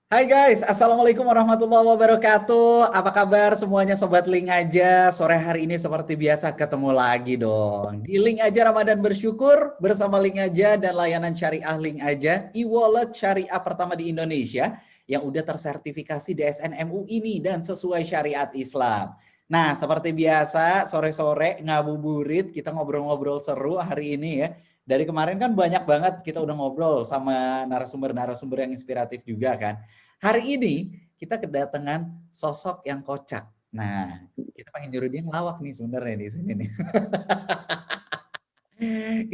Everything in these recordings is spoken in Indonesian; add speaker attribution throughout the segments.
Speaker 1: Hai guys, Assalamualaikum warahmatullahi wabarakatuh. Apa kabar semuanya Sobat Link aja? Sore hari ini seperti biasa ketemu lagi dong. Di Link aja Ramadan bersyukur bersama Link aja dan layanan syariah Link aja, e-wallet syariah pertama di Indonesia yang udah tersertifikasi DSN MUI ini dan sesuai syariat Islam. Nah, seperti biasa sore-sore ngabuburit kita ngobrol-ngobrol seru hari ini ya. Dari kemarin kan banyak banget kita udah ngobrol sama narasumber-narasumber yang inspiratif juga kan. Hari ini kita kedatangan sosok yang kocak. Nah, kita pengen nyuruh dia ngelawak nih sebenarnya di sini nih.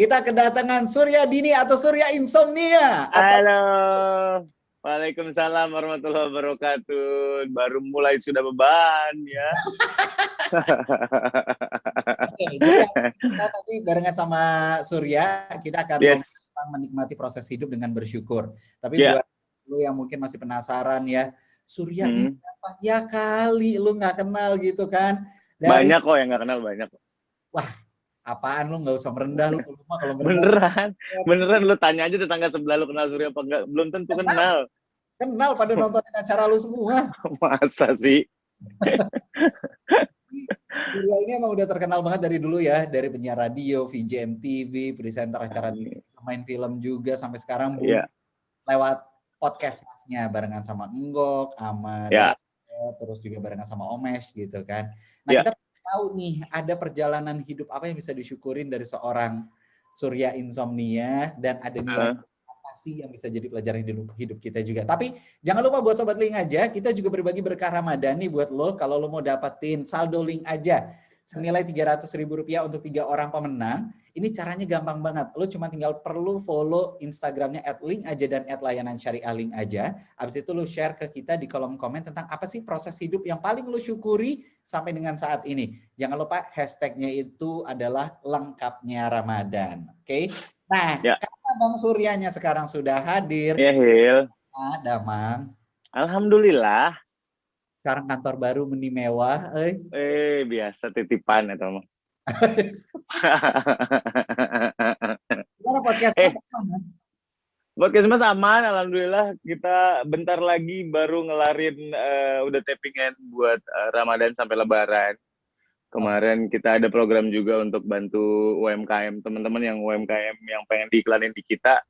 Speaker 1: Kita kedatangan Surya Dini atau Surya Insomnia. Asal.
Speaker 2: Halo, Waalaikumsalam warahmatullahi wabarakatuh. Baru mulai sudah beban ya.
Speaker 1: Oke, jadi kita nanti barengan sama Surya, kita akan
Speaker 2: Yes,
Speaker 1: ngomong tentang menikmati proses hidup dengan bersyukur. Tapi
Speaker 2: ya.
Speaker 1: buat lu yang mungkin masih penasaran ya, Surya ini
Speaker 2: Hmm.
Speaker 1: siapa? Ya kali lu nggak kenal gitu kan. Dari,
Speaker 2: Banyak kok yang nggak kenal banyak.
Speaker 1: wah, apaan lu nggak usah merendah lu mah kalau merendah.
Speaker 2: Beneran, beneran lu tanya aja tetangga sebelah lu kenal Surya apa enggak? Belum tentu kenal.
Speaker 1: Kenal pada nontonin acara lu semua.
Speaker 2: Masa sih?
Speaker 1: Surya ini emang udah terkenal banget dari dulu ya, dari penyiar radio, VJ MTV, presenter acara TV, pemain film juga sampai sekarang boom
Speaker 2: Ya,
Speaker 1: lewat podcast masnya barengan sama Enggok, sama
Speaker 2: ya,
Speaker 1: Dado, terus juga barengan sama Omesh gitu kan. Nah,
Speaker 2: ya.
Speaker 1: kita tahu nih ada perjalanan hidup apa yang bisa disyukurin dari seorang Surya Insomnia dan ada nilai apa sih yang bisa jadi pelajaran hidup kita juga. Tapi jangan lupa buat Sobat Link aja, kita juga berbagi berkah Ramadan nih buat lo. Kalau lo mau dapetin saldo Link aja senilai Rp300.000 untuk 3 orang pemenang. Ini caranya gampang banget. Lo cuma tinggal perlu follow Instagramnya @linkaja dan @layanan_syariah_link_aja. Habis itu lo share ke kita di kolom komen tentang apa sih proses hidup yang paling lo syukuri sampai dengan saat ini. Jangan lupa hashtagnya itu adalah lengkapnya Ramadan. Oke? Nah,
Speaker 2: Ya,
Speaker 1: karena Bang Suryanya sekarang sudah hadir,
Speaker 2: ya Hil.
Speaker 1: ada Mang.
Speaker 2: Alhamdulillah.
Speaker 1: Sekarang kantor baru meni mewah,
Speaker 2: Biasa titipan itu mah.
Speaker 1: Gimana podcast
Speaker 2: eh,
Speaker 1: Mas aman?
Speaker 2: Podcast Mas aman, alhamdulillah. Kita bentar lagi baru ngelarin udah tappingan buat Ramadan sampai Lebaran.
Speaker 1: Oh,
Speaker 2: Kemarin kita ada program juga untuk bantu UMKM, teman-teman yang UMKM yang pengen diiklanin di kita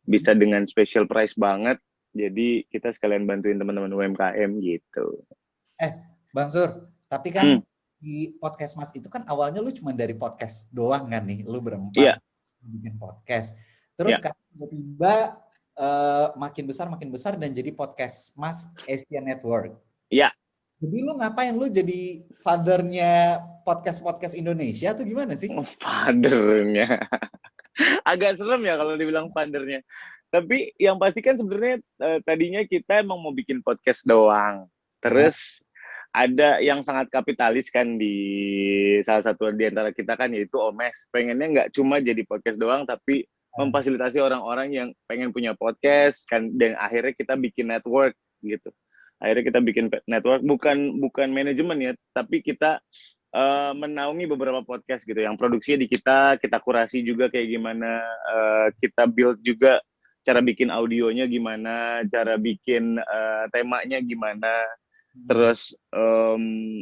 Speaker 2: bisa dengan special price banget. Jadi kita sekalian bantuin teman-teman UMKM gitu.
Speaker 1: Bang Sur, tapi kan
Speaker 2: Hmm,
Speaker 1: di podcast Mas itu kan awalnya lu cuma dari podcast doang kan nih, lu berempat
Speaker 2: iya,
Speaker 1: bikin podcast. Terus
Speaker 2: iya,
Speaker 1: kan tiba-tiba makin besar dan jadi podcast Mas Asia Network.
Speaker 2: iya.
Speaker 1: Jadi lu ngapain? Lu jadi fathernya podcast-podcast Indonesia atau gimana sih?
Speaker 2: Foundernya. Agak serem ya kalau dibilang foundernya. Tapi yang pasti kan sebenarnya tadinya kita emang mau bikin podcast doang.
Speaker 1: Hah?
Speaker 2: Terus ada yang sangat kapitalis kan di salah satu di antara kita kan yaitu Omes. Pengennya nggak cuma jadi podcast doang tapi
Speaker 1: Ah,
Speaker 2: memfasilitasi orang-orang yang pengen punya podcast kan dan akhirnya kita bikin network gitu. Akhirnya kita bikin network bukan bukan manajemen ya, tapi kita menaungi beberapa podcast gitu yang produksinya di kita kurasi juga kayak gimana, kita build juga cara bikin audionya gimana, cara bikin temanya gimana,
Speaker 1: hmm.
Speaker 2: terus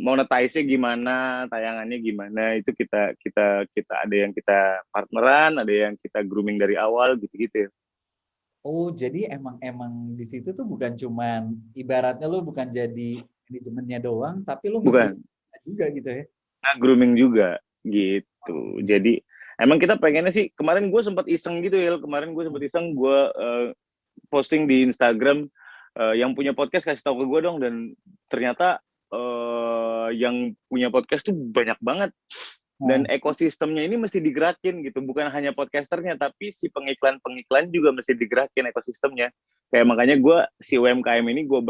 Speaker 2: monetize-nya gimana, tayangannya gimana, itu kita kita kita ada yang kita partneran, ada yang kita grooming dari awal gitu-gitu.
Speaker 1: Oh, jadi emang emang di situ tuh bukan cuman ibaratnya lu bukan jadi manajemennya doang, tapi lu nge-groom
Speaker 2: Bukan,
Speaker 1: juga gitu ya.
Speaker 2: nah, grooming juga gitu. Jadi emang kita pengennya sih kemarin gue sempat iseng gitu ya, kemarin gue sempat iseng gue posting di Instagram yang punya podcast kasih tahu ke gue dong dan ternyata yang punya podcast tuh banyak banget dan
Speaker 1: Nah,
Speaker 2: ekosistemnya ini mesti digerakin gitu bukan hanya podcasternya tapi si pengiklan juga mesti digerakin ekosistemnya kayak makanya gue si UMKM ini gue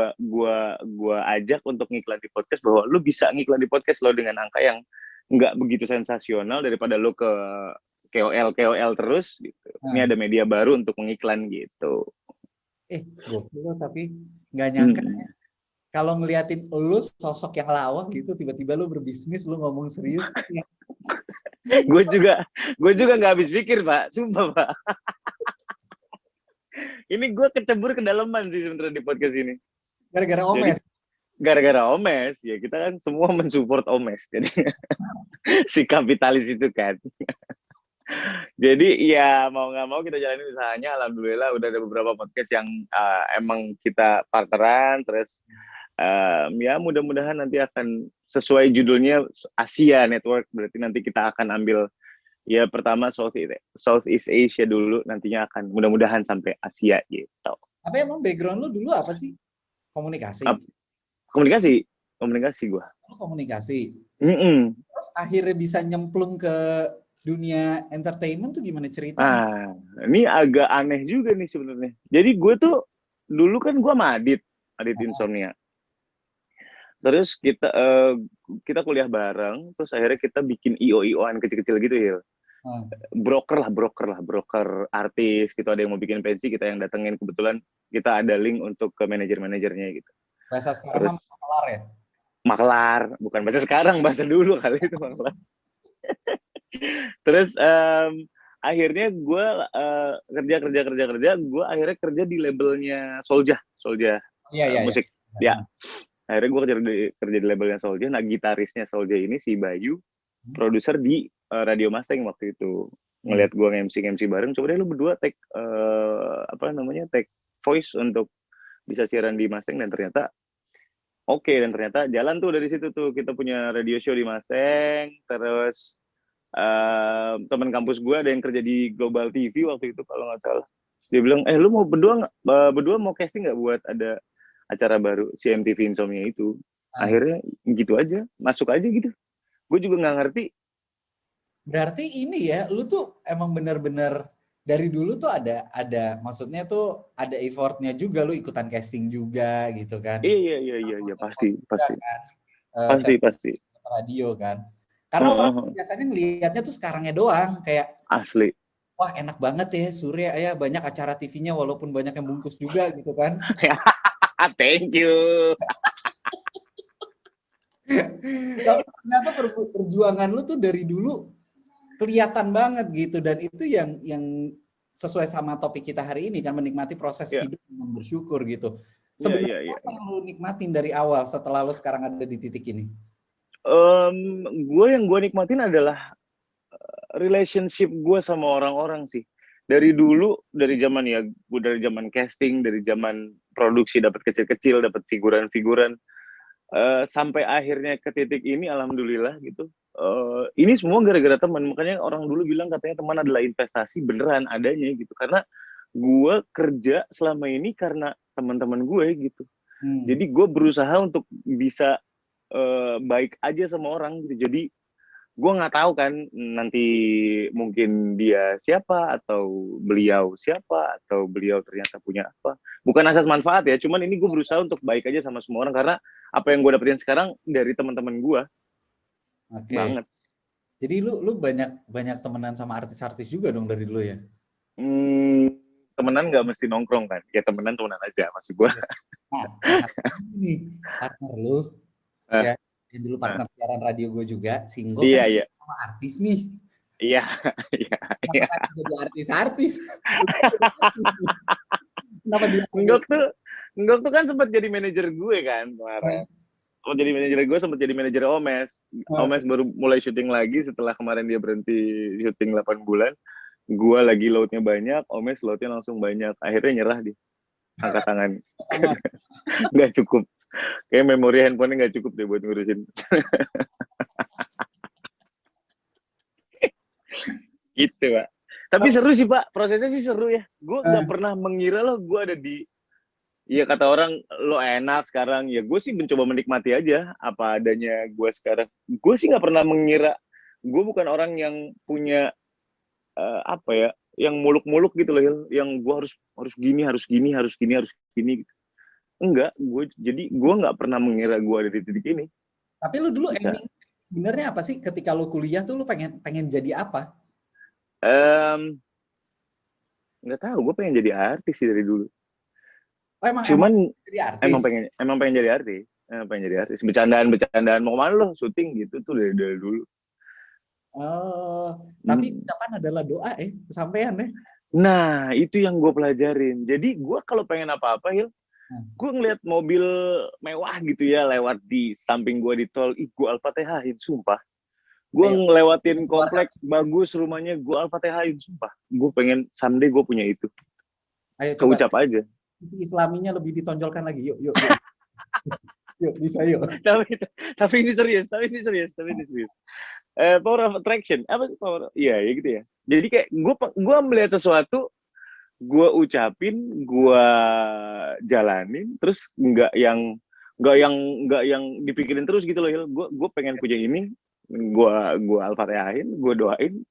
Speaker 2: ajak untuk ngiklan di podcast bahwa lu bisa ngiklan di podcast lo dengan angka yang nggak begitu sensasional daripada lo ke KOL terus gitu. Ini
Speaker 1: nah.
Speaker 2: ada media baru untuk mengiklan gitu.
Speaker 1: Gokil lo tapi nggak nyangka
Speaker 2: Hmm.
Speaker 1: kalau ngeliatin lu sosok yang lawak gitu, tiba-tiba lu berbisnis, lu ngomong serius. Ya.
Speaker 2: gue juga nggak habis pikir pak, sumpah pak. Ini gue kecebur kedalaman sih sebenarnya di podcast ini.
Speaker 1: Gara-gara
Speaker 2: Jadi
Speaker 1: Omes.
Speaker 2: gara-gara Omes, ya kita kan semua mensupport Omes. Jadi si kapitalis itu kan. Jadi ya mau nggak mau kita jalanin usahanya. Alhamdulillah udah ada beberapa podcast yang emang kita partneran. Terus ya mudah-mudahan nanti akan sesuai judulnya Asia Network. Berarti nanti kita akan ambil ya pertama Southeast Asia dulu. Nantinya akan mudah-mudahan sampai Asia gitu.
Speaker 1: Tapi emang background lu dulu apa sih? Komunikasi.
Speaker 2: Komunikasi, komunikasi gue.
Speaker 1: Lu komunikasi.
Speaker 2: Mm-mm.
Speaker 1: Terus akhirnya bisa nyemplung ke dunia entertainment tuh gimana ceritanya?
Speaker 2: Ini agak aneh juga nih sebenarnya. Jadi gue tuh dulu kan gue sama Adit Insomnia. Terus kita kuliah bareng, terus akhirnya kita bikin IO-IOan kecil-kecil gitu ya. Broker artis gitu, ada yang mau bikin pensi kita yang datengin, kebetulan kita ada link untuk ke manajer-manajernya gitu.
Speaker 1: Bahasa sekarang mah maklar ya?
Speaker 2: Maklar, bukan bahasa sekarang, bahasa dulu kali itu maklar. Terus akhirnya gue kerja, gue akhirnya kerja di labelnya Soulja musik. Ya. Akhirnya gue kerja di labelnya Soulja. Nah, gitarisnya Soulja ini si Bayu, produser di Radio Mustang waktu itu. Ngeliat gue nge-MC bareng, coba deh lu berdua take voice untuk bisa siaran di Mustang, dan ternyata dan ternyata jalan tuh dari situ tuh. Kita punya radio show di Mustang, terus teman kampus gue ada yang kerja di Global TV waktu itu kalau nggak salah. Dia bilang, lu mau berdua mau casting nggak buat ada acara baru si MTV Insomnia itu. Akhirnya gitu aja, masuk aja gitu. Gue juga nggak ngerti.
Speaker 1: Berarti ini ya, lu tuh emang bener-bener dari dulu tuh ada maksudnya tuh ada effortnya juga, lu ikutan casting juga gitu kan?
Speaker 2: Iya, pasti.
Speaker 1: Kan?
Speaker 2: Pasti.
Speaker 1: Radio kan? Karena orang biasanya ngelihatnya tuh sekarangnya doang, kayak
Speaker 2: asli.
Speaker 1: Wah enak banget ya Surya ya, banyak acara TV-nya walaupun banyak yang bungkus juga gitu kan?
Speaker 2: Thank you.
Speaker 1: Tapi ternyata perjuangan lu tuh dari dulu kelihatan banget gitu, dan itu yang sesuai sama topik kita hari ini kan, menikmati proses hidup dengan bersyukur gitu. Sebenarnya apa yang lu nikmatin dari awal setelah lu sekarang ada di titik ini?
Speaker 2: Yang gue nikmatin adalah relationship gue sama orang-orang sih. Dari dulu, dari zaman casting, dari zaman produksi dapat kecil-kecil, dapat figuran-figuran, sampai akhirnya ke titik ini, alhamdulillah gitu. Ini semua gara-gara teman. Makanya orang dulu bilang katanya teman adalah investasi, beneran adanya gitu. Karena gue kerja selama ini karena teman-teman gue gitu. Jadi gue berusaha untuk bisa baik aja sama orang gitu. Jadi gue nggak tahu kan nanti mungkin dia siapa, atau beliau siapa, atau beliau ternyata punya apa. Bukan asas manfaat ya, cuman ini gue berusaha untuk baik aja sama semua orang, karena apa yang gue dapetin sekarang dari teman-teman gue. Banget.
Speaker 1: Jadi lu banyak temenan sama artis-artis juga dong dari dulu ya?
Speaker 2: Temenan nggak mesti nongkrong kan, ya temenan aja maksud gue.
Speaker 1: Nah, ini partner lu ya, yang dulu partner siaran radio gue juga, Singgo kan sama artis nih.
Speaker 2: Iya.
Speaker 1: Kenapa kan jadi artis-artis? Kenapa dia?
Speaker 2: Enggok tuh kan sempat jadi manajer gue kan kemarin. Sempat jadi manajer gue, sempat jadi manajer Omes. Omes baru mulai syuting lagi setelah kemarin dia berhenti syuting 8 bulan. Gue lagi loadnya banyak, Omes loadnya langsung banyak. Akhirnya nyerah dia. Angkat tangan. Nggak cukup. Kayak memori handphonenya nggak cukup deh buat ngurusin. Gitu, Pak. Tapi seru sih, Pak. Prosesnya sih seru ya. Gue nggak pernah mengira loh gue ada di... Iya, kata orang, lo enak sekarang. Ya gue sih mencoba menikmati aja apa adanya gue sekarang. Gue sih nggak pernah mengira. Gue bukan orang yang punya yang muluk-muluk gitu loh, yang gue harus gini gitu. Enggak, gue nggak pernah mengira gue ada di titik ini.
Speaker 1: Tapi lu dulu aiming sebenarnya apa sih ketika lu kuliah tuh, lu pengen jadi apa?
Speaker 2: Nggak tahu, gue pengen jadi artis sih dari dulu.
Speaker 1: Cuman jadi artis.
Speaker 2: Emang pengen jadi artis. Bercandaan mau kemana lo, syuting gitu tuh dari dulu.
Speaker 1: Tapi kapan adalah doa kesampaian ya.
Speaker 2: Nah, itu yang gue pelajarin. Jadi gue kalau pengen apa-apa, Hil, Gue ngeliat mobil mewah gitu ya lewat di samping gue di tol, ih gue Al-Fatihahin, sumpah. Gue
Speaker 1: Ayo,
Speaker 2: ngelewatin
Speaker 1: keluarkan.
Speaker 2: komplek bagus rumahnya, gue Al-Fatihahin, sumpah. Gue pengen someday gue punya itu.
Speaker 1: Ayo coba.
Speaker 2: Keucap aja.
Speaker 1: Islaminya lebih ditonjolkan lagi. Yuk, yuk, yuk. Yuk, bisa yuk.
Speaker 2: tapi ini serius. Power of attraction, apa sih power? Iya, ya gitu ya. Jadi kayak gue melihat sesuatu, gue ucapin, gue jalanin, terus nggak yang dipikirin terus gitu loh, Hil. Gue pengen punya ini, gue Al-Fatihahin, gue doain,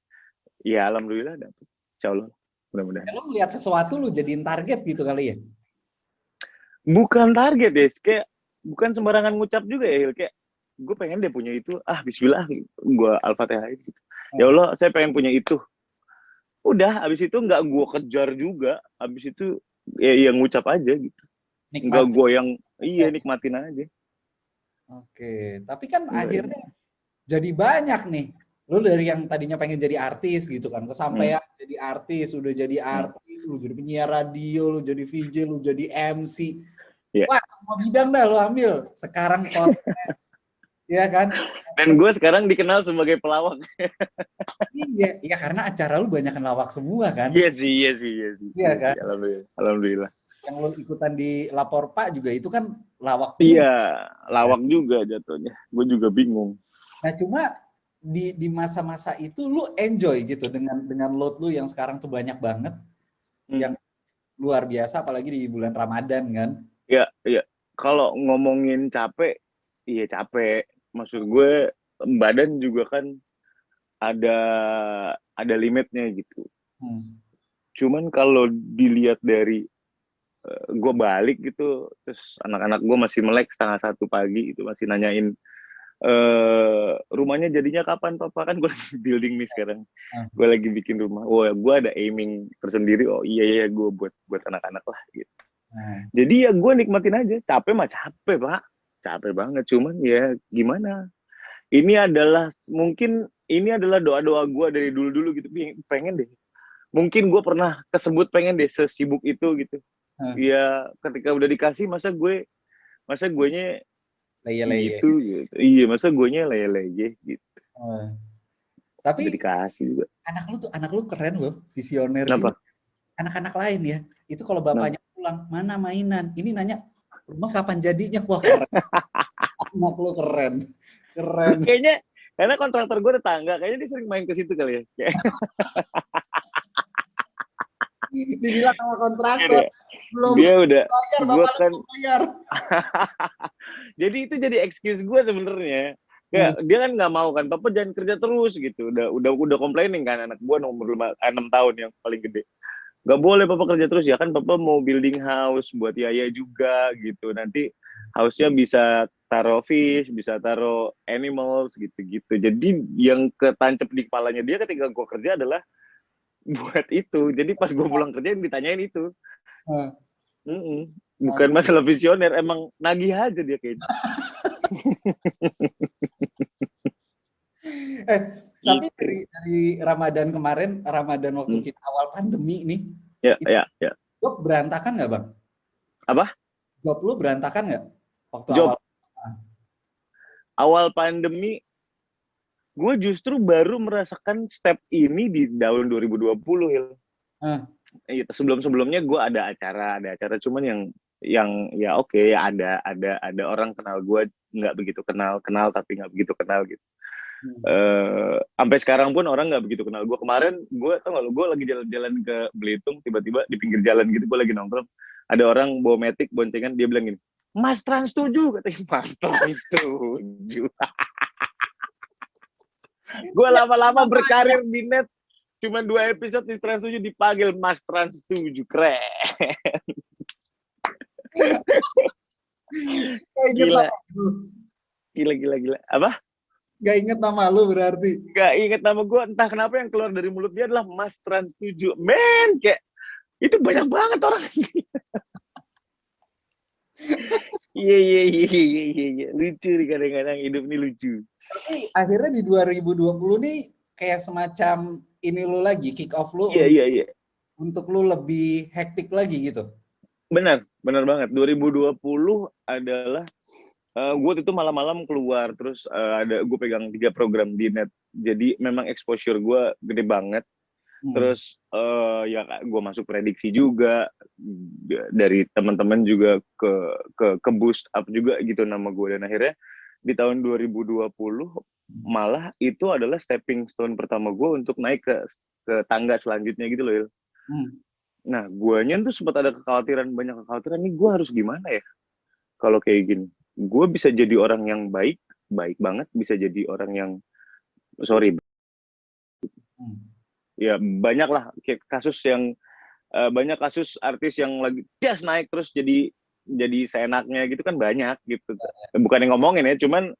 Speaker 2: ya alhamdulillah dapet. Insya Allah, mudah-mudahan.
Speaker 1: Kalau lihat sesuatu lu jadiin target gitu kali ya?
Speaker 2: Bukan target ya, kayak bukan sembarangan ngucap juga ya, Hil. Kayak gue pengen deh punya itu, bismillah, gue Al-Fatihahin gitu. Ya Allah, saya pengen punya itu. Udah, abis itu nggak gue kejar juga, abis itu ya ngucap aja gitu. Nggak gue yang, nikmatin aja.
Speaker 1: Oke, tapi kan akhirnya jadi banyak nih. Lu dari yang tadinya pengen jadi artis gitu kan, kesampaian jadi artis, udah jadi artis, lu jadi penyiar radio, lu jadi VJ, lu jadi MC.
Speaker 2: Yeah.
Speaker 1: Wah, semua bidang dah lu ambil. Sekarang podcast. Iya kan?
Speaker 2: Dan gue sekarang dikenal sebagai pelawak.
Speaker 1: Iya, karena acara lu banyak lawak semua kan?
Speaker 2: Iya sih.
Speaker 1: Iya kan?
Speaker 2: Alhamdulillah.
Speaker 1: Yang lu ikutan di Lapor Pak juga itu kan lawak juga.
Speaker 2: Iya, lawak juga jatuhnya. Gue juga bingung.
Speaker 1: Nah, cuma di masa-masa itu lu enjoy gitu dengan load lu yang sekarang tuh banyak banget. Yang luar biasa apalagi di bulan Ramadan kan.
Speaker 2: Iya. Kalau ngomongin capek, iya capek. Maksud gue badan juga kan ada limitnya gitu. Cuman kalau dilihat dari gue balik gitu, terus anak-anak gue masih melek 1:30 pagi itu masih nanyain rumahnya jadinya kapan papa, kan gue lagi building nih sekarang, gue lagi bikin rumah. Gue ada aiming tersendiri. Iya gue buat anak-anak lah gitu. Jadi ya gue nikmatin aja. Capek mah capek pak, capek banget. Cuman ya gimana? Mungkin ini adalah doa-doa gue dari dulu gitu. Pengen deh. Mungkin gue pernah kesebut pengen deh sesibuk itu gitu. Ya ketika udah dikasih masa guenya
Speaker 1: leye-leye
Speaker 2: gitu. Iya, masa guenya leye-leye gitu.
Speaker 1: Tapi
Speaker 2: udah dikasih juga.
Speaker 1: Anak lu keren loh, visioner
Speaker 2: juga.
Speaker 1: Anak-anak lain ya, itu kalau bapaknya pulang, mana mainan? Ini nanya, rumah kapan jadinya? Wah keren. Anak lu keren.
Speaker 2: Kayaknya karena kontraktor gue tetangga, kayaknya dia sering main ke situ kali ya.
Speaker 1: Dibilang sama kontraktor. Belum
Speaker 2: dia udah
Speaker 1: bayar, gue kan bayar.
Speaker 2: Jadi itu jadi excuse gue sebenarnya. Kayak dia kan nggak mau kan, papa jangan kerja terus gitu. Udah complaining kan, anak gue nomor 6 tahun yang paling gede. Gak boleh papa kerja terus, ya kan papa mau building house buat Yaya juga gitu. Nanti house-nya bisa taruh fish, bisa taruh animals gitu-gitu. Jadi yang ketancap di kepalanya dia ketika gue kerja adalah buat itu. Jadi pas gue pulang kerja ditanyain itu. Bukan masalah visioner, emang nagih aja dia kayaknya.
Speaker 1: Tapi dari Ramadan kemarin, Ramadan waktu kita awal pandemi nih,
Speaker 2: ya.
Speaker 1: Job berantakan nggak bang?
Speaker 2: Apa?
Speaker 1: Job lu berantakan nggak waktu
Speaker 2: job awal pandemi? Gue justru baru merasakan step ini di tahun 2020, Hil. Sebelum-sebelumnya gue ada acara, cuman yang ya oke, ada orang kenal gue, nggak begitu kenal tapi nggak begitu kenal gitu. Sampai sekarang pun orang nggak begitu kenal gue. Kemarin gue tau nggak, gue lagi jalan-jalan ke Belitung, tiba-tiba di pinggir jalan gitu gue lagi nongkrong, ada orang bawa metik boncengan, dia bilang gini, Mas Trans 7, katanya. Mas Trans 7. Gue lama-lama berkarir di net, cuma 2 episode di Trans 7 dipanggil Mas Trans 7, keren. Gila. Apa?
Speaker 1: Gak inget nama lu berarti?
Speaker 2: Gak inget nama gue, entah kenapa yang keluar dari mulut dia adalah Mas Trans 7. Men, kayak itu banyak banget orang. Iya. Lucu nih kadang-kadang, hidup nih lucu.
Speaker 1: Tapi akhirnya di 2020 nih kayak semacam ini lu lagi, kick off lu.
Speaker 2: Iya.
Speaker 1: Untuk lu lebih hektik lagi gitu.
Speaker 2: Benar, benar banget. 2020 adalah gue itu malam-malam keluar terus ada gue pegang 3 program di net. Jadi memang exposure gue gede banget.
Speaker 1: Hmm.
Speaker 2: Terus ya gue masuk prediksi juga dari teman-teman juga ke boost up juga gitu nama gue, dan akhirnya di tahun 2020 malah itu adalah stepping stone pertama gue untuk naik ke tangga selanjutnya gitu loh, Il.
Speaker 1: Hmm.
Speaker 2: Nah, guanya tuh sempat ada kekhawatiran, banyak kekhawatiran nih, gue harus gimana ya kalau kayak gini. Gue bisa jadi orang yang baik, baik banget, bisa jadi orang yang sorry,
Speaker 1: Hmm.
Speaker 2: ya banyak lah kasus yang banyak kasus artis yang lagi just naik terus jadi seenaknya gitu kan, banyak gitu. Bukan yang ngomongin ya, cuman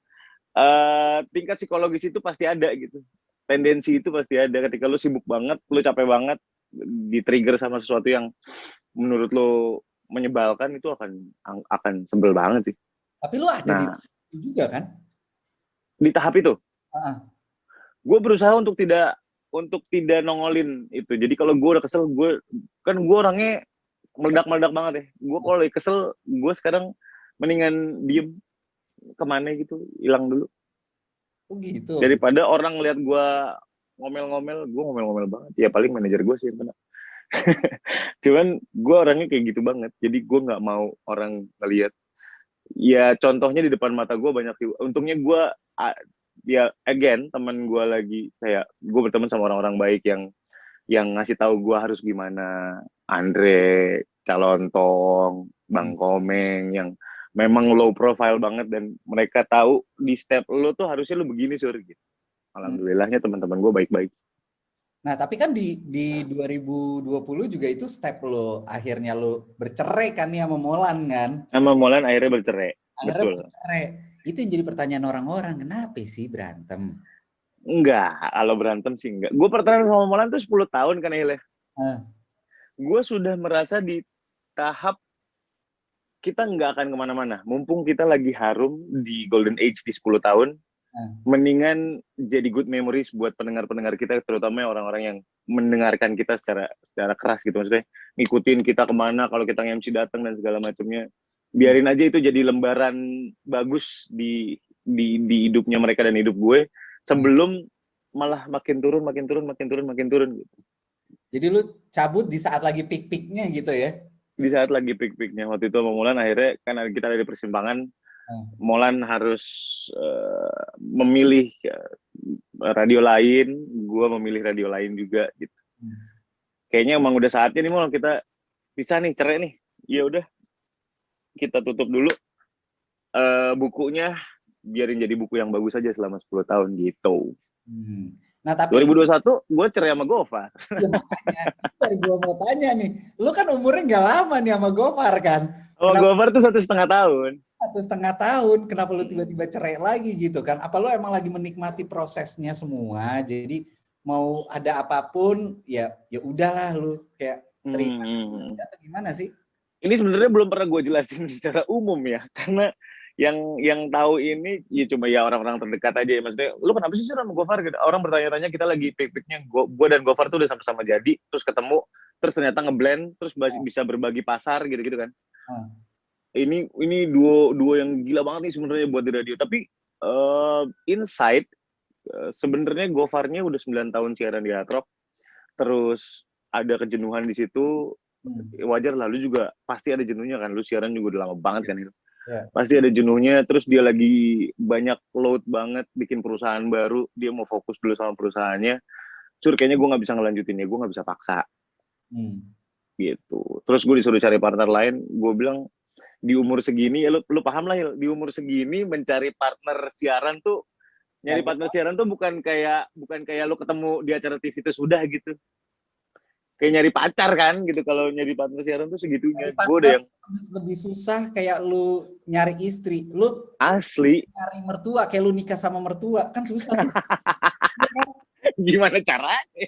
Speaker 2: tingkat psikologis itu pasti ada gitu. Tendensi itu pasti ada ketika lu sibuk banget, lu capek banget, di-trigger sama sesuatu yang menurut lu menyebalkan, itu akan sebel banget sih.
Speaker 1: Tapi lu ada di
Speaker 2: Nah,
Speaker 1: situ juga kan?
Speaker 2: di tahap itu
Speaker 1: Ah,
Speaker 2: gue berusaha untuk tidak nongolin itu. Jadi kalau gue udah kesel, gue orangnya meledak-meledak banget ya. Gue kalau lagi kesel, gue sekarang mendingan diem kemana gitu, hilang dulu.
Speaker 1: oh gitu.
Speaker 2: Daripada orang lihat gue ngomel-ngomel, gue ngomel-ngomel banget. Ya paling manajer gue sih yang kena. Cuman gue orangnya kayak gitu banget. Jadi gue nggak mau orang ngelihat. Ya contohnya di depan mata gue banyak sih. Untungnya gue ya again teman gue lagi kayak gue berteman sama orang-orang baik yang ngasih tahu gue harus gimana. Andre, Calontong,
Speaker 1: Hmm.
Speaker 2: Bang Komeng yang memang low profile banget, dan mereka tahu di step lo tuh harusnya lo begini sur gitu.
Speaker 1: Hmm.
Speaker 2: Alhamdulillahnya teman-teman gue baik-baik.
Speaker 1: Nah, tapi kan di 2020 juga itu step lo, akhirnya lo bercerai kan ya sama Molan kan?
Speaker 2: Sama Molan akhirnya bercerai.
Speaker 1: Akhirnya
Speaker 2: Betul.
Speaker 1: bercerai. Itu yang jadi pertanyaan orang-orang, kenapa sih berantem?
Speaker 2: Enggak, kalau berantem sih enggak. Gue pacaran sama Molan tuh 10 tahun kan Ile.
Speaker 1: Ah,
Speaker 2: Gue sudah merasa di tahap kita nggak akan kemana-mana. Mumpung kita lagi harum di golden age di 10 tahun,
Speaker 1: ah.
Speaker 2: mendingan jadi good memories buat pendengar-pendengar kita, terutama orang-orang yang mendengarkan kita secara keras gitu. Maksudnya ngikutin kita kemana, kalau kita nge-MC datang dan segala macamnya.
Speaker 1: Hmm.
Speaker 2: Biarin aja itu jadi lembaran bagus di hidupnya mereka dan hidup gue,
Speaker 1: Hmm.
Speaker 2: sebelum malah makin turun, makin turun, makin turun, makin turun gitu.
Speaker 1: Jadi lu cabut di saat lagi peak-peaknya gitu ya?
Speaker 2: Di saat lagi peak-peaknya waktu itu sama Mulan, akhirnya kan kita ada di persimpangan,
Speaker 1: Ah.
Speaker 2: Molan harus memilih radio lain, gue memilih radio lain juga gitu.
Speaker 1: Hmm.
Speaker 2: Kayaknya emang udah saatnya nih Mol, kita bisa nih, cerai nih. Ya udah, kita tutup dulu bukunya, biarin jadi buku yang bagus aja selama 10 tahun gitu.
Speaker 1: Hmm. Nah, tapi
Speaker 2: 2021 gue cerai sama Gofar.
Speaker 1: ya makanya, dari gua mau tanya nih, lu kan umurnya nggak lama nih sama Gofar kan?
Speaker 2: Sama
Speaker 1: Kenapa
Speaker 2: Gofar tuh 1,5 tahun.
Speaker 1: 1,5 tahun? Kenapa lu tiba-tiba cerai lagi gitu kan? Apa lu emang lagi menikmati prosesnya semua? Jadi mau ada apapun ya ya udahlah lu kayak terima aja atau gimana sih?
Speaker 2: Ini sebenarnya belum pernah gue jelasin secara umum ya, karena yang tahu ini ya cuma ya orang-orang terdekat aja ya. Maksudnya lu kenapa sih sama Gofar? Orang bertanya-tanya, kita lagi peak-peaknya, gue dan Gofar tuh udah sama-sama jadi, terus ketemu, terus ternyata ngeblend, terus bisa berbagi pasar gitu-gitu kan.
Speaker 1: Ah,
Speaker 2: Ini duo yang gila banget nih sebenarnya buat di radio. Tapi inside sebenarnya Gofarnya udah 9 tahun siaran di Hard Rock, terus ada kejenuhan di situ.
Speaker 1: hmm.
Speaker 2: Wajar lah, lu juga pasti ada jenuhnya kan, lu siaran juga udah lama banget kan itu.
Speaker 1: Ya.
Speaker 2: Pasti ada jenuhnya, terus dia lagi banyak load banget, bikin perusahaan baru, dia mau fokus dulu sama perusahaannya. Kayaknya gue nggak bisa ngelanjutinnya, gue nggak bisa paksa gitu. Terus gue disuruh cari partner lain, gue bilang di umur segini ya lu paham lah ya, di umur segini mencari partner siaran tuh, nyari partner siaran tuh bukan kayak lu ketemu di acara TV itu sudah gitu, kayak nyari pacar kan gitu. Kalau nyari partner siaran tuh segitunya.
Speaker 1: Nyari
Speaker 2: Gue udah
Speaker 1: partner
Speaker 2: yang
Speaker 1: lebih susah kayak lu nyari istri. Lu
Speaker 2: asli.
Speaker 1: nyari mertua kayak lu nikah sama mertua kan susah tuh.
Speaker 2: Gimana caranya?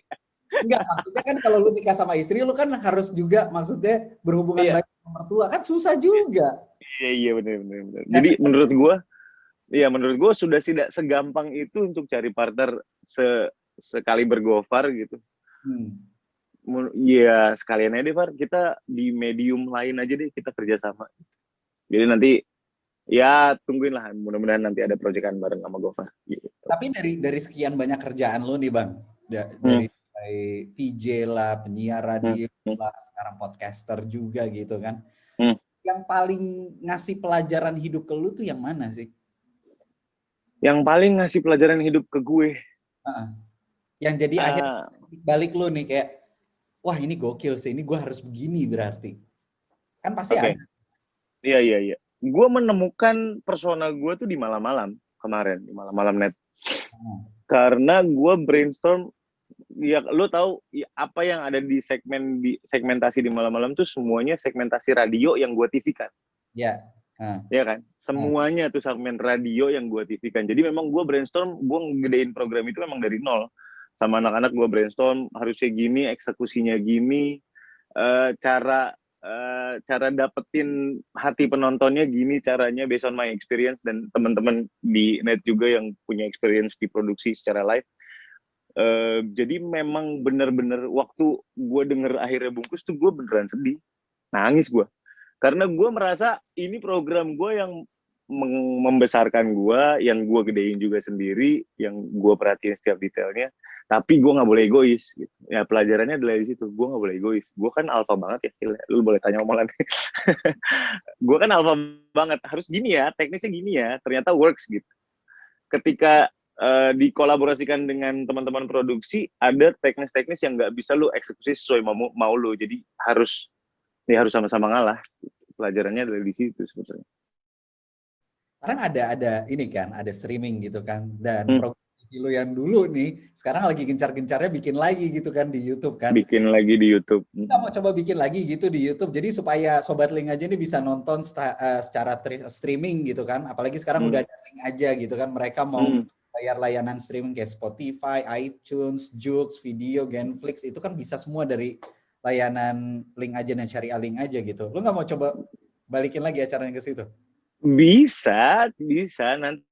Speaker 1: Enggak, maksudnya kan kalau lu nikah sama istri lu kan harus juga maksudnya berhubungan
Speaker 2: Iya,
Speaker 1: baik sama mertua kan susah juga.
Speaker 2: iya benar.
Speaker 1: Ya,
Speaker 2: Jadi menurut gue sudah tidak segampang itu untuk cari partner sekali bergofar gitu.
Speaker 1: Hmm.
Speaker 2: Iya, sekalian aja deh, Far. Kita di medium lain aja deh, kita kerja sama. Jadi nanti, ya tungguin lah. Mudah-mudahan nanti ada proyekan bareng sama Gofar. Gitu.
Speaker 1: Tapi dari sekian banyak kerjaan lo nih Bang,
Speaker 2: Hmm,
Speaker 1: dari VJ lah, penyiar
Speaker 2: hmm,
Speaker 1: radio
Speaker 2: hmm,
Speaker 1: lah, sekarang podcaster juga gitu kan.
Speaker 2: hmm.
Speaker 1: Yang paling ngasih pelajaran hidup ke lu tuh yang mana sih?
Speaker 2: Yang paling ngasih pelajaran hidup ke gue,
Speaker 1: Heeh. Yang jadi akhirnya
Speaker 2: ah,
Speaker 1: balik lu nih kayak, wah ini gokil sih, ini gue harus begini berarti. Kan pasti
Speaker 2: oke,
Speaker 1: ada.
Speaker 2: iya, iya, iya. Gue menemukan persona gue tuh di malam-malam kemarin, di malam-malam net.
Speaker 1: Hmm.
Speaker 2: Karena gue brainstorm, ya lo tahu ya, apa yang ada di segmentasi di malam-malam tuh semuanya segmentasi radio yang gue TV kan.
Speaker 1: Ya. Nah,
Speaker 2: Ya kan,
Speaker 1: nah.
Speaker 2: semuanya tuh segmen radio yang gue TV kan. Jadi memang gue brainstorm, gue ngedein program itu memang dari nol. Sama anak-anak gue brainstorm harusnya gini, eksekusinya gini, cara cara dapetin hati penontonnya gini caranya based on my experience dan teman-teman di net juga yang punya experience di produksi secara live. Jadi memang bener-bener waktu gue denger akhirnya bungkus tuh gue beneran sedih, nangis gue. Karena gue merasa ini program gue yang membesarkan gue, yang gue gedein juga sendiri, yang gue perhatiin setiap detailnya. Tapi gue nggak boleh egois. Gitu. Ya pelajarannya adalah di situ. Gue nggak boleh egois. Gue kan alpha banget ya. Lu boleh tanya omongan. Gue kan alpha banget. Harus gini ya, teknisnya gini ya. Ternyata works gitu. Ketika dikolaborasikan dengan teman-teman produksi, ada teknis-teknis yang nggak bisa lu eksekusi sesuai mau lu. Jadi harus sama-sama ngalah. Pelajarannya dari di situ sebetulnya.
Speaker 1: Sekarang ada ini kan, ada streaming gitu kan, dan
Speaker 2: Hmm.
Speaker 1: program TV lo yang dulu nih, sekarang lagi gencar-gencarnya bikin lagi gitu kan di YouTube kan.
Speaker 2: Bikin lagi di YouTube.
Speaker 1: Kita mau coba bikin lagi gitu di YouTube, jadi supaya Sobat Link aja nih bisa nonton secara streaming gitu kan, apalagi sekarang udah ada link aja gitu kan, mereka mau bayar layanan streaming kayak Spotify, iTunes, Joox, Video, Genflix, itu kan bisa semua dari layanan Link aja dan Syariah Link aja gitu. Lo nggak mau coba balikin lagi acaranya ke situ?
Speaker 2: Bisa, bisa. Nanti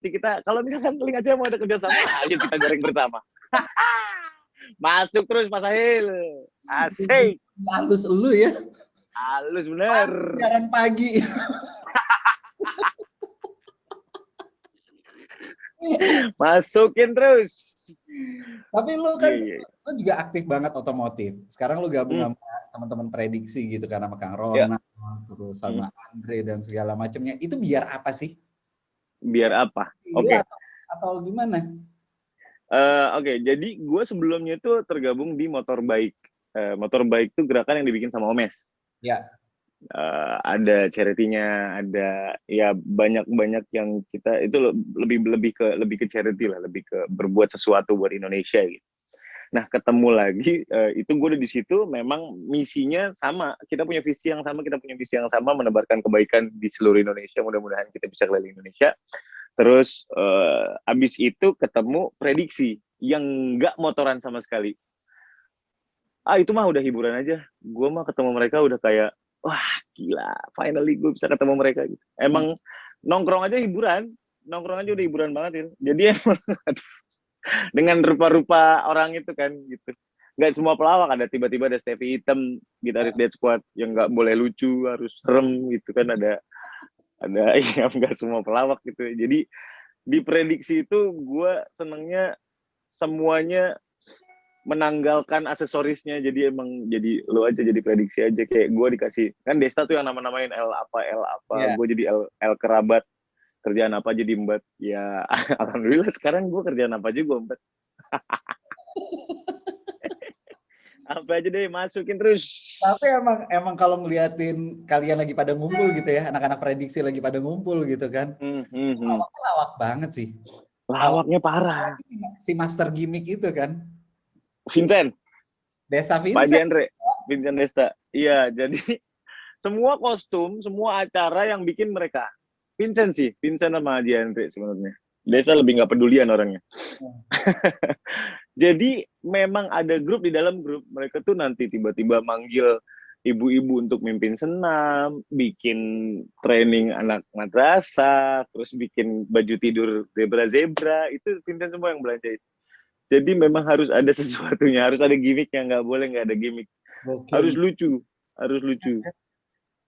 Speaker 2: kita, kalau misalkan link aja mau ada kerjasama, ayo kita goreng bersama. Masuk terus Mas Sahil. Asik.
Speaker 1: Halus lu ya.
Speaker 2: Halus bener.
Speaker 1: Siaran pagi.
Speaker 2: Masukin terus.
Speaker 1: Tapi lu kan lu juga aktif banget otomotif. Sekarang lu gabung sama teman-teman prediksi gitu kan, sama Kang Ronald, terus sama Andre dan segala macamnya. Itu biar apa sih?
Speaker 2: Biar apa? Oke.
Speaker 1: Atau gimana?
Speaker 2: Oke, jadi gue sebelumnya itu tergabung di Motor Baik. Motor Baik itu gerakan yang dibikin sama Omes.
Speaker 1: Ya.
Speaker 2: Ada charity-nya, ada ya banyak yang kita itu lebih ke charity lah, lebih ke berbuat sesuatu buat Indonesia gitu. Nah, ketemu lagi itu gue udah di situ memang misinya sama, kita punya visi yang sama, menebarkan kebaikan di seluruh Indonesia, mudah-mudahan kita bisa keliling Indonesia. Terus abis itu ketemu prediksi yang nggak motoran sama sekali. Itu mah udah hiburan aja. Gue mah ketemu mereka udah kayak wah gila, finally gue bisa ketemu mereka gitu. Emang nongkrong aja udah hiburan banget ya. Jadi emang dengan rupa-rupa orang itu kan gitu. Nggak semua pelawak, ada tiba-tiba ada Stevie Hitam, gitaris Dead Squad yang nggak boleh lucu, harus serem gitu kan, ada ya nggak semua pelawak gitu. Jadi di prediksi itu gue senengnya semuanya menanggalkan aksesorisnya, jadi emang jadi lu aja jadi prediksi aja, kayak gue dikasih kan Desta tuh yang nama-namain L apa gue jadi L kerabat, kerjaan apa jadi Embat ya. Alhamdulillah sekarang gue kerjaan apa aja gue Embat. Apa aja deh masukin terus.
Speaker 1: Tapi emang kalau ngeliatin kalian lagi pada ngumpul gitu ya, anak-anak prediksi lagi pada ngumpul gitu kan, lawak banget sih.
Speaker 2: Lawaknya parah.
Speaker 1: Si master gimmick itu kan,
Speaker 2: Vincent.
Speaker 1: Desta
Speaker 2: Pak
Speaker 1: Vincent.
Speaker 2: Vincent Desta. Iya, jadi semua kostum, semua acara yang bikin mereka. Vincent sama Diandre sebenarnya. Desta lebih nggak pedulian orangnya. Jadi memang ada grup di dalam grup. Mereka tuh nanti tiba-tiba manggil ibu-ibu untuk mimpin senam, bikin training anak madrasah, terus bikin baju tidur zebra-zebra. Itu Vincent semua yang belanja itu. Jadi memang harus ada sesuatunya, harus ada gimmicknya, nggak boleh nggak ada gimmick. Harus
Speaker 1: Gokil.
Speaker 2: lucu, harus lucu.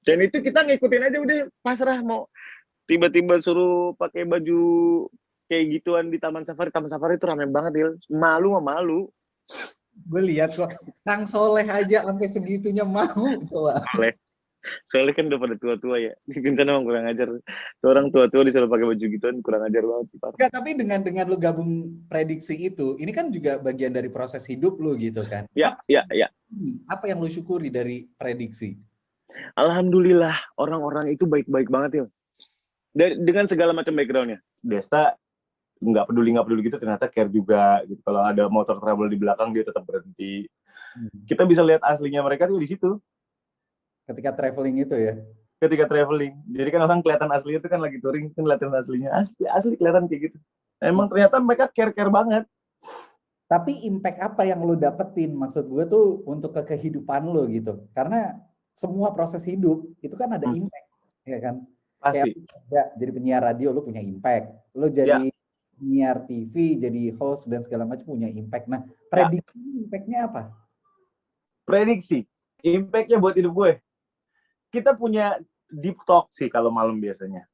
Speaker 2: Dan itu kita ngikutin aja udah pasrah mau tiba-tiba suruh pakai baju kayak gituan di Taman Safari itu ramai banget, Dil. Malu mah malu.
Speaker 1: Gue lihat kok Kang Soleh aja sampai segitunya mau coba.
Speaker 2: Soalnya kan udah pada tua-tua ya. Di Vincent emang kurang ajar. Tuh orang tua-tua disuruh pakai baju gituan kurang ajar banget sih, parah.
Speaker 1: Enggak, tapi dengan lu gabung prediksi itu, ini kan juga bagian dari proses hidup lu gitu kan.
Speaker 2: Ya, ya, ya.
Speaker 1: Apa yang lu syukuri dari prediksi?
Speaker 2: Alhamdulillah orang-orang itu baik-baik banget ya. Dengan segala macam backgroundnya. Desta nggak peduli gitu ternyata care juga gitu. Kalau ada motor trouble di belakang dia tetap berhenti. Kita bisa lihat aslinya mereka tuh di situ.
Speaker 1: Ketika traveling itu ya.
Speaker 2: Ketika traveling. Jadi kan orang kelihatan asli itu kan lagi touring kan kelihatan aslinya. Asli kelihatan kayak gitu. Emang ternyata mereka care banget.
Speaker 1: Tapi impact apa yang lu dapetin? Maksud gue tuh untuk kehidupan lu gitu. Karena semua proses hidup itu kan ada impact, ya kan?
Speaker 2: Pasti.
Speaker 1: Kayak jadi penyiar radio lu punya impact. Lu jadi penyiar TV, jadi host dan segala macam punya impact. Nah, prediksi impact-nya apa?
Speaker 2: Prediksi. Impact-nya buat hidup gue. Kita punya deep talk sih kalau malam biasanya.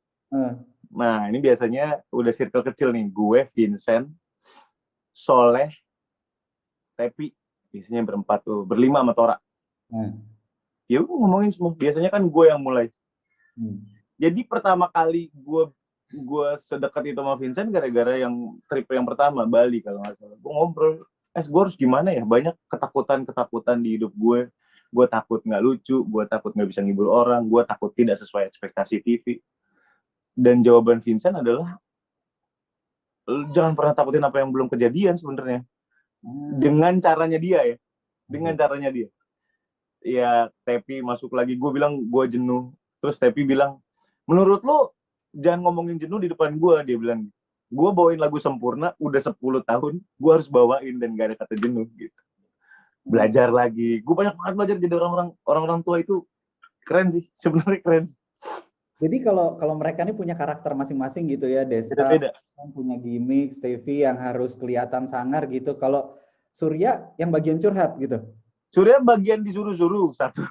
Speaker 2: Nah, ini biasanya udah circle kecil nih. Gue, Vincent, Soleh, Tepi. Biasanya berempat tuh. Berlima sama Tora. Ya ngomongin semua. Biasanya kan gue yang mulai. Jadi pertama kali gue sedekat itu sama Vincent gara-gara yang trip yang pertama Bali kalau nggak salah. Gue ngobrol, gue harus gimana ya? Banyak ketakutan di hidup gue. Gue takut nggak lucu, gue takut nggak bisa ngibur orang, gue takut tidak sesuai ekspektasi TV. Dan jawaban Vincent adalah jangan pernah takutin apa yang belum kejadian sebenarnya. Dengan caranya dia ya, dengan caranya dia. Ya Tepi masuk lagi, gue bilang gue jenuh. Terus Tepi bilang, menurut lo jangan ngomongin jenuh di depan gue, dia bilang. Gue bawain lagu Sempurna udah 10 tahun, gue harus bawain dan gak ada kata jenuh gitu. Belajar lagi. Gue banyak banget belajar jadi orang-orang tua itu keren sih, sebenarnya keren.
Speaker 1: Jadi kalau mereka ini punya karakter masing-masing gitu ya, Desta yang punya gimmick, Stevie yang harus kelihatan sangar gitu. Kalau Surya yang bagian curhat gitu.
Speaker 2: Surya bagian disuruh-suruh satu.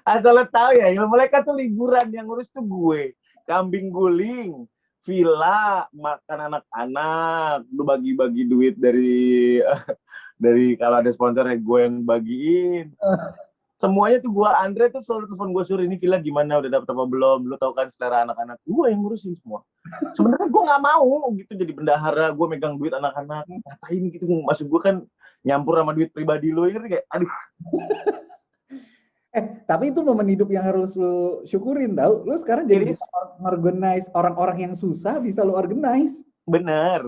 Speaker 2: Asal lo tahu ya, mereka tuh liburan yang ngurus tuh gue. Kambing guling, villa, makan anak-anak, lu bagi-bagi duit dari kalau ada sponsor ya gue yang bagiin. Semuanya tuh gue, Andre tuh selalu telepon gue, Sur ini villa gimana, udah dapet apa belum, lu tahu kan selera anak-anak, gue yang ngurusin semua. Sebenarnya gue nggak mau gitu jadi bendahara, gue megang duit anak-anak, ngapain gitu, maksud gue kan nyampur sama duit pribadi lu, ya kayak aduh.
Speaker 1: Tapi itu momen hidup yang harus lu syukurin tau. Lu sekarang jadi bisa organize orang-orang yang susah bisa lu organize. Bener.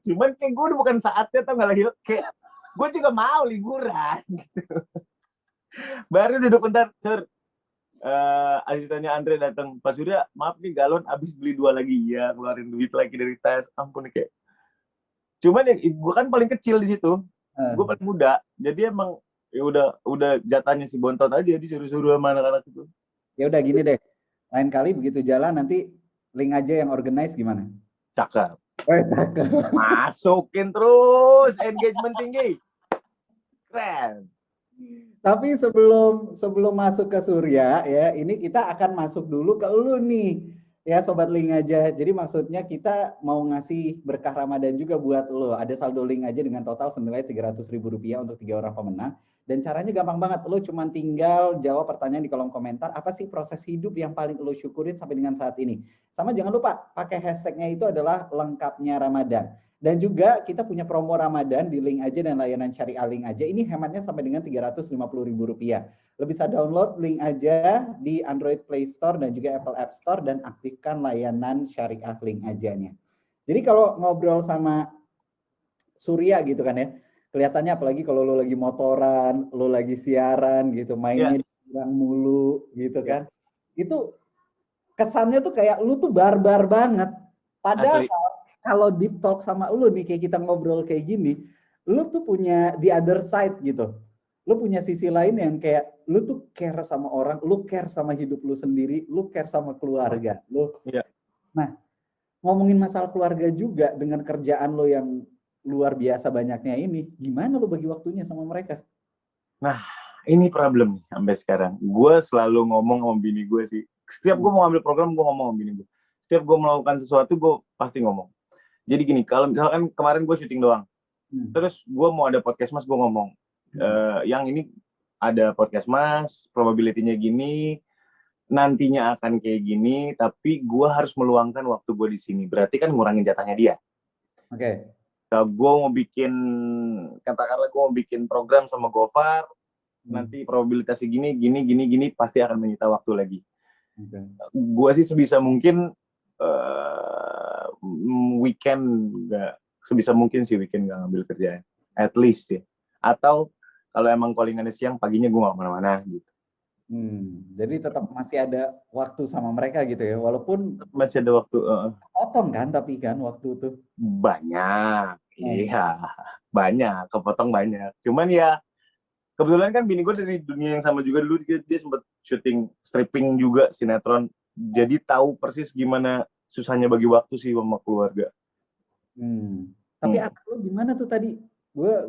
Speaker 2: Cuman kayak gue udah bukan saatnya tau gak lagi. Kayak gue juga mau liburan gitu. Baru duduk bentar, Sir. Asistennya Andre datang. Pak Surya, maaf nih galon abis beli 2 lagi. Ya keluarin duit lagi dari tas. Ampun kayak. Cuman ya gue kan paling kecil di situ. Gue paling muda. Jadi emang ya udah jatahnya si Bontot aja disuruh-suruh sama anak-anak itu.
Speaker 1: Ya udah gini deh, lain kali begitu jalan nanti link aja yang organize gimana?
Speaker 2: Cakep.
Speaker 1: Cakep.
Speaker 2: Masukin terus, engagement tinggi. Keren.
Speaker 1: Tapi sebelum masuk ke Surya ya, ini kita akan masuk dulu ke lu nih. Ya Sobat Link aja. Jadi maksudnya kita mau ngasih berkah Ramadan juga buat lo. Ada saldo link aja dengan total senilai Rp300.000 untuk 3 orang pemenang. Dan caranya gampang banget. Lo cuma tinggal jawab pertanyaan di kolom komentar. Apa sih proses hidup yang paling lo syukurin sampai dengan saat ini? Sama jangan lupa pakai hashtagnya itu adalah lengkapnya Ramadan. Dan juga kita punya promo Ramadan di Link aja dan layanan Syariah Link aja. Ini hematnya sampai dengan Rp350.000. Lo bisa download Link aja di Android Play Store dan juga Apple App Store dan aktifkan layanan Syariah Link aja-nya. Jadi kalau ngobrol sama Surya gitu kan ya, kelihatannya apalagi kalau lo lagi motoran, lo lagi siaran gitu, mainnya kurang mulu gitu kan. Itu kesannya tuh kayak lu tuh barbar banget. Padahal kalau deep talk sama lu nih kayak kita ngobrol kayak gini, lu tuh punya the other side gitu. Lu punya sisi lain yang kayak lu tuh care sama orang, lu care sama hidup lu sendiri, lu care sama keluarga lu. Nah, ngomongin masalah keluarga juga dengan kerjaan lo yang luar biasa banyaknya ini, gimana lo bagi waktunya sama mereka?
Speaker 2: Nah, ini problem nih sampai sekarang. Gue selalu ngomong sama bini gue sih. Setiap gue mau ambil program, gue ngomong sama bini gue. Setiap gue melakukan sesuatu, gue pasti ngomong. Jadi gini, kalau misalkan kemarin gue syuting doang, terus gue mau ada podcast mas, gue ngomong, yang ini ada podcast mas, probability-nya gini, nantinya akan kayak gini, tapi gue harus meluangkan waktu gue di sini. Berarti kan ngurangin jatahnya dia.
Speaker 1: Oke.
Speaker 2: Kalau gue mau bikin, katakanlah gue mau bikin program sama Gofar, nanti probabilitasnya gini, pasti akan menyita waktu lagi. Gue sih sebisa mungkin weekend sebisa mungkin sih weekend nggak ngambil kerjaan, at least ya. Atau kalau emang callingannya siang, paginya gue nggak kemana-mana gitu.
Speaker 1: Jadi tetap masih ada waktu sama mereka gitu ya, walaupun
Speaker 2: masih ada waktu.
Speaker 1: Potong kan, tapi kan waktu itu
Speaker 2: banyak, iya banyak, kepotong banyak. Cuman ya kebetulan kan bini gue dari dunia yang sama juga dulu, dia sempat syuting stripping juga, sinetron, jadi tahu persis gimana susahnya bagi waktu sih sama keluarga.
Speaker 1: Tapi anak lo gimana tuh tadi? Gue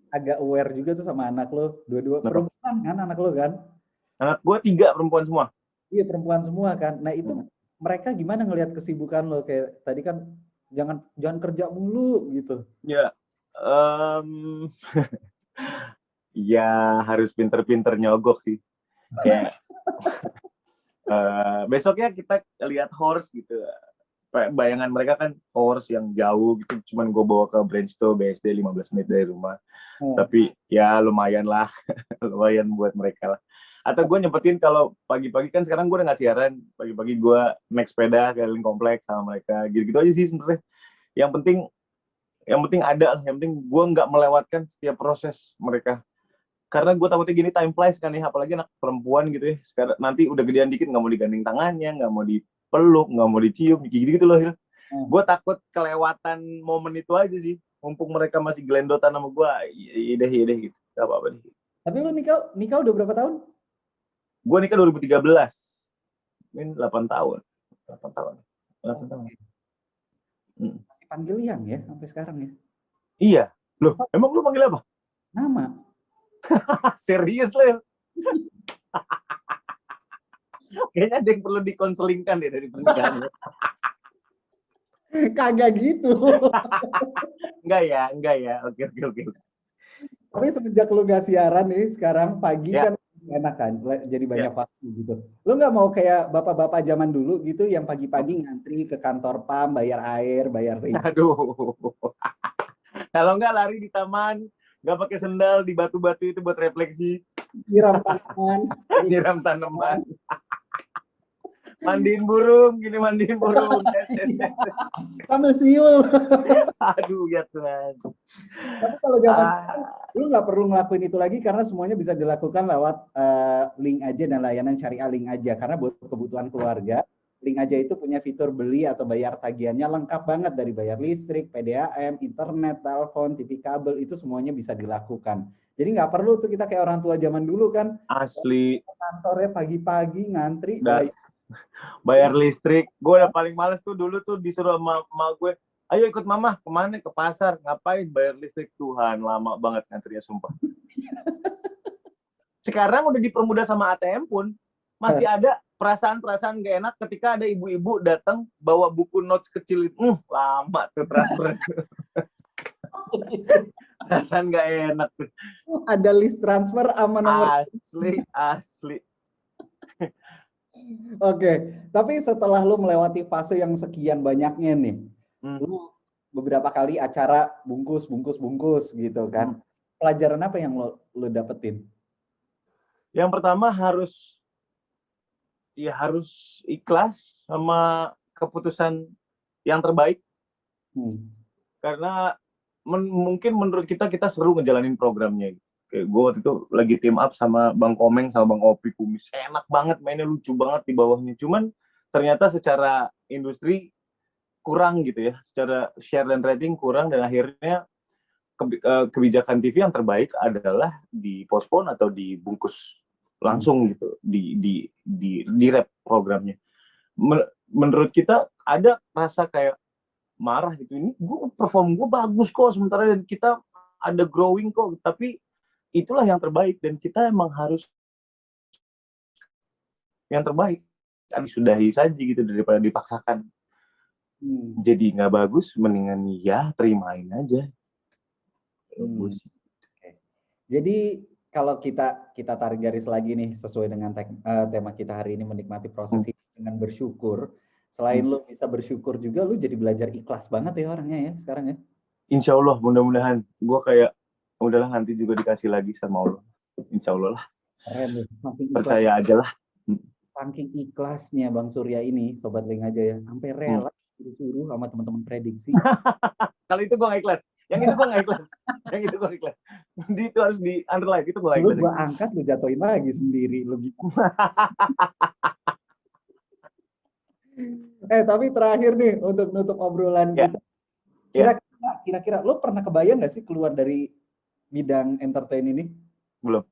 Speaker 1: agak aware juga tuh sama anak lo, dua-dua perempuan kan anak lo kan?
Speaker 2: Anak gue 3 perempuan semua.
Speaker 1: Iya perempuan semua kan. Nah itu mereka gimana ngelihat kesibukan lo, kayak tadi kan jangan kerja mulu gitu.
Speaker 2: Ya, ya harus pinter-pinter nyogok sih. Kayak besoknya kita lihat horse gitu. Bayangan mereka kan horse yang jauh gitu, cuman gue bawa ke Brainstorm BSD 15 menit dari rumah. Tapi ya lumayan lah, lumayan buat mereka lah. Atau gue nyempetin kalau pagi-pagi kan sekarang gue udah nggak siaran, pagi-pagi gue naik sepeda keliling kompleks sama mereka, gitu-gitu aja sih sebenarnya. Yang penting ada, yang penting gue nggak melewatkan setiap proses mereka. Karena gue takutnya gini, time flies kan ya, apalagi anak perempuan gitu ya. Sekarang nanti udah gedean dikit nggak mau digandeng tangannya, nggak mau dipeluk, nggak mau dicium, gitu-gitu loh. Gue takut kelewatan momen itu aja sih. Mumpung mereka masih gelendotan sama gue, ide gitu, nggak apa-apa deh.
Speaker 1: Tapi lu nikah udah berapa tahun?
Speaker 2: Gue nikah 2013. Ini 8 tahun. 8 tahun.
Speaker 1: Masih panggil yang ya sampai sekarang ya?
Speaker 2: Iya. Loh, emang lu panggil apa?
Speaker 1: Nama.
Speaker 2: Serius lo? Kayaknya ada yang perlu dikonselingkan deh dari pernikahan.
Speaker 1: Kagak gitu.
Speaker 2: Enggak ya. Oke.
Speaker 1: Tapi semenjak lu gak siaran nih, sekarang pagi kan enak kan, jadi banyak waktu gitu. Lu nggak mau kayak bapak-bapak zaman dulu gitu, yang pagi-pagi ngantri ke kantor PAM, bayar air, bayar listrik.
Speaker 2: Aduh. Kalau nggak lari di taman, nggak pakai sendal di batu-batu itu buat refleksi.
Speaker 1: Nyiram
Speaker 2: tanaman. Mandiin burung.
Speaker 1: Sambil siul.
Speaker 2: Aduh ya Tuhan.
Speaker 1: Tapi kalau zaman sekarang, lu nggak perlu ngelakuin itu lagi karena semuanya bisa dilakukan lewat link aja dan layanan syariah link aja. Karena buat kebutuhan keluarga, link aja itu punya fitur beli atau bayar tagihannya lengkap banget, dari bayar listrik, PDAM, internet, telepon, TV kabel, itu semuanya bisa dilakukan. Jadi nggak perlu tuh kita kayak orang tua zaman dulu kan.
Speaker 2: Asli.
Speaker 1: Kantornya pagi-pagi ngantri.
Speaker 2: Bayar listrik. Gue udah paling males tuh dulu tuh disuruh sama gue, ayo ikut mama kemana, ke pasar, ngapain bayar listrik. Tuhan, lama banget ngantrinya sumpah. Sekarang udah dipermudah sama ATM pun masih ada perasaan gak enak ketika ada ibu-ibu datang bawa buku notes kecil itu. Lama tuh transfer. Perasaan gak enak tuh.
Speaker 1: Ada list transfer sama nomor.
Speaker 2: Asli.
Speaker 1: Oke, tapi setelah lu melewati fase yang sekian banyaknya nih, lu beberapa kali acara bungkus gitu kan. Pelajaran apa yang lu dapetin?
Speaker 2: Yang pertama harus ikhlas sama keputusan yang terbaik. Karena mungkin menurut kita seru ngejalanin programnya. Kayak gue waktu itu lagi team up sama Bang Komeng sama Bang Opi Kumis, enak banget, mainnya lucu banget di bawahnya. Cuman ternyata secara industri kurang gitu ya, secara share dan rating kurang, dan akhirnya kebijakan TV yang terbaik adalah di postpone atau dibungkus langsung gitu, di rap programnya.
Speaker 3: menurut kita ada rasa kayak marah gitu, ini perform gue bagus kok, sementara dan kita ada growing kok, tapi itulah yang terbaik dan kita emang harus yang terbaik, kan disudahi saja gitu daripada dipaksakan. Jadi nggak bagus, mendingan ya terimain aja.
Speaker 1: Jadi kalau kita tarik garis lagi nih sesuai dengan tema kita hari ini, menikmati proses hidup dengan bersyukur. Selain lu bisa bersyukur juga, lu jadi belajar ikhlas banget ya orangnya ya sekarang ya.
Speaker 3: Insya Allah, mudah-mudahan. Gue kayak udahlah nanti juga dikasih lagi sama Allah. Insya Allah lah.
Speaker 1: Keren deh.
Speaker 3: Percaya aja lah.
Speaker 1: Saking ikhlasnya Bang Surya ini, Sobat Link aja ya, sampai rela suruh sama teman-teman prediksi.
Speaker 3: Kalau itu gue nggak ikhlas. Yang itu gue nggak ikhlas. Yang itu gue ikhlas. Itu harus di underline. Itu gue nggak ikhlas.
Speaker 1: Lu gue angkat, lu jatuhin lagi sendiri. Lu gitu. Tapi terakhir nih, untuk nutup obrolan kita. Kira-kira lu pernah kebayang nggak sih keluar dari bidang entertain ini?
Speaker 3: Belum.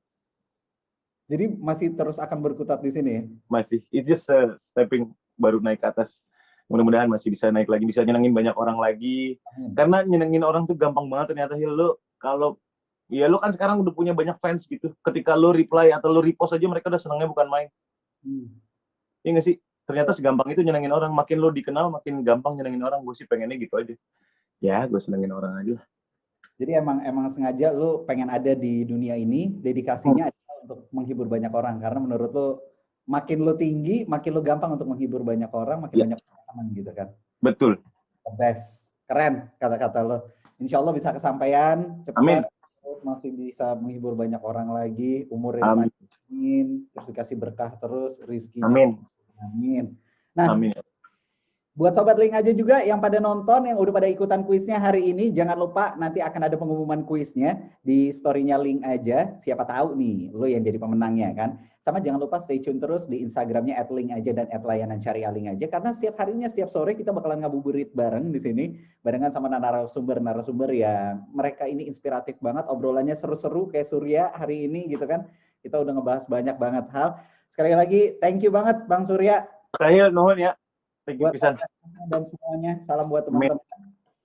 Speaker 1: Jadi masih terus akan berkutat di sini ya?
Speaker 3: Masih. It's just stepping, baru naik ke atas. Mudah-mudahan masih bisa naik lagi, bisa nyenengin banyak orang lagi. Karena nyenengin orang tuh gampang banget ternyata. Lu kalau ya lu kan sekarang udah punya banyak fans gitu. Ketika lu reply atau lu repost aja, mereka udah senengnya bukan main. Iya nggak sih? Ternyata segampang itu nyenengin orang. Makin lu dikenal, makin gampang nyenengin orang. Gue sih pengennya gitu aja. Ya, gue senengin orang aja.
Speaker 1: Jadi emang sengaja lu pengen ada di dunia ini, dedikasinya adalah untuk menghibur banyak orang. Karena menurut lu, makin lu tinggi, makin lu gampang untuk menghibur banyak orang, makin banyak orang senang gitu kan.
Speaker 3: Betul.
Speaker 1: The best. Keren kata-kata lu. Insya Allah bisa kesampaian, cepat.
Speaker 3: Amin.
Speaker 1: Terus masih bisa menghibur banyak orang lagi, umurnya panjangin, terus dikasih berkah terus, rizkinya. Amin. Nah, amin. Buat Sobat Link aja juga yang pada nonton, yang udah pada ikutan kuisnya hari ini, jangan lupa nanti akan ada pengumuman kuisnya di story-nya Link aja. Siapa tahu nih, lo yang jadi pemenangnya kan. Sama jangan lupa stay tune terus di Instagramnya @linkaja dan @layanan syariah Link aja. Karena setiap harinya, setiap sore kita bakalan ngabuburit bareng di sini. Barengan sama narasumber yang mereka ini inspiratif banget. Obrolannya seru-seru kayak Surya hari ini gitu kan. Kita udah ngebahas banyak banget hal. Sekali lagi, thank you banget Bang Surya.
Speaker 3: Terakhir, nuhun ya.
Speaker 1: Buat dan semuanya, salam buat teman-teman.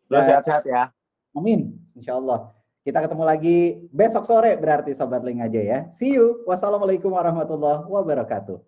Speaker 3: Lo sehat-sehat ya.
Speaker 1: Amin, insya Allah. Kita ketemu lagi besok sore berarti Sobat Link aja ya. See you. Wassalamualaikum warahmatullahi wabarakatuh.